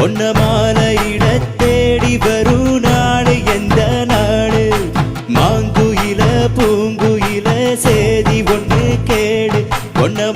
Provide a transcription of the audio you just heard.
ஒன்ன மாலையிட தேடி வரும் நாடு எந்த நாடு மாங்குயில பூங்குயில சேதி ஒண்ணு கேடு ஒன்ன